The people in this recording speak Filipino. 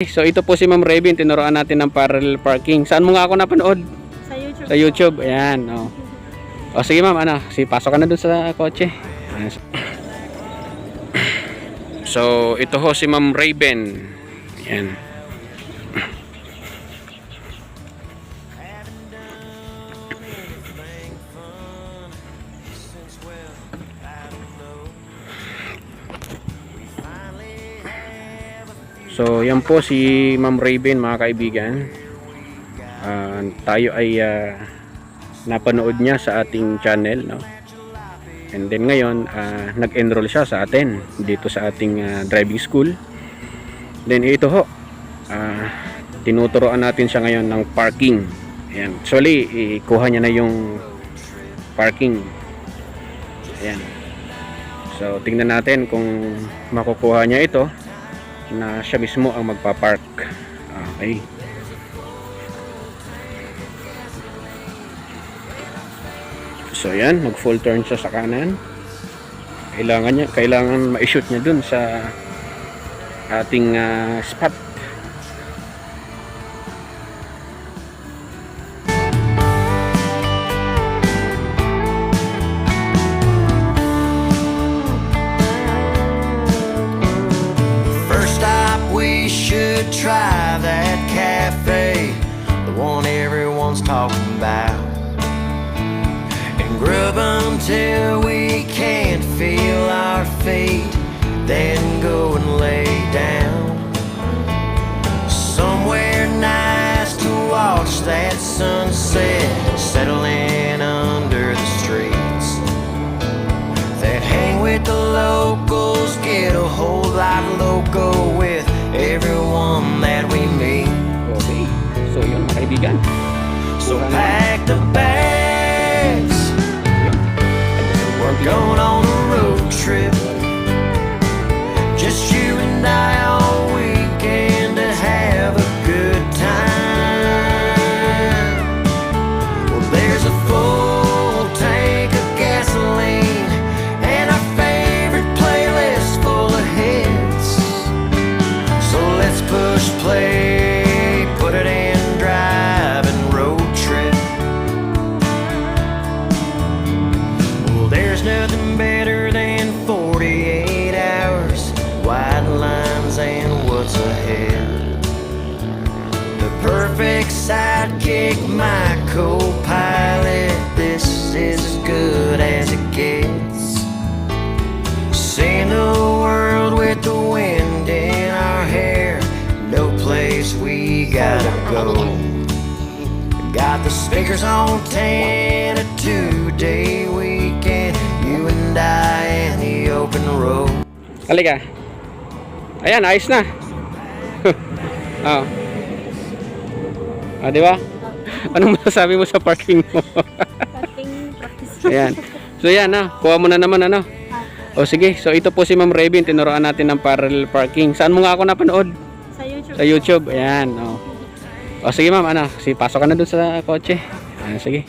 So ito po si Ma'am Raven, tinuruan natin ng parallel parking. Saan mo nga ako napanood? Sa YouTube. Sa YouTube. Ayan, oh. O sige ma'am, pasok ka na dun sa kotse. So ito ho si Ma'am Raven. Ayan. So yan po si Ma'am Raven, mga kaibigan. Tayo ay napanood niya sa ating channel, no? And then ngayon nag-enroll siya sa atin dito sa ating driving school. Then ito ho, tinuturoan natin siya ngayon ng parking. Ayan. Actually ikuha niya na yung parking. Ayan. So tingnan natin kung makukuha niya ito na siya mismo ang magpa-park. Okay. So yan, mag-full turn siya sa kanan. Kailangan ma-shoot niya dun sa ating spot. Try that cafe, the one everyone's talking about, and grub until we can't feel our feet, then go and lay down somewhere nice to watch that sunset settling under the streets that hang with the locals, get a whole lot loco with everyone that we meet. Okay. So yun, mga kaibigan. So pack the bags. We're going on a road trip. Just you and I all weekend to have a good time. Well, there's a full tank of gasoline and our favorite playlist full of hits. So let's push play, put it in drive and road trip. Well, there's nothing better than 48 hours, white lines and what's ahead. The perfect sidekick, my co-pilot, this is as good as it gets. Seeing the world with the wind in our hair, no place we gotta go. Got the speakers on 10, a 2-day weekend, you and I in the open road. Halika. Ayan, ayos na. Di ba? Anong masasabi mo sa parking mo? Parking practice. Ayan. So yan, kuha mo na naman, O sige, so ito po si Ma'am Raven, tinuruan natin ng parallel parking. Saan mo nga ako napanood? Sa YouTube. Sa YouTube. Ayan, O sige ma'am, pasok ka na dun sa kotse. Sige.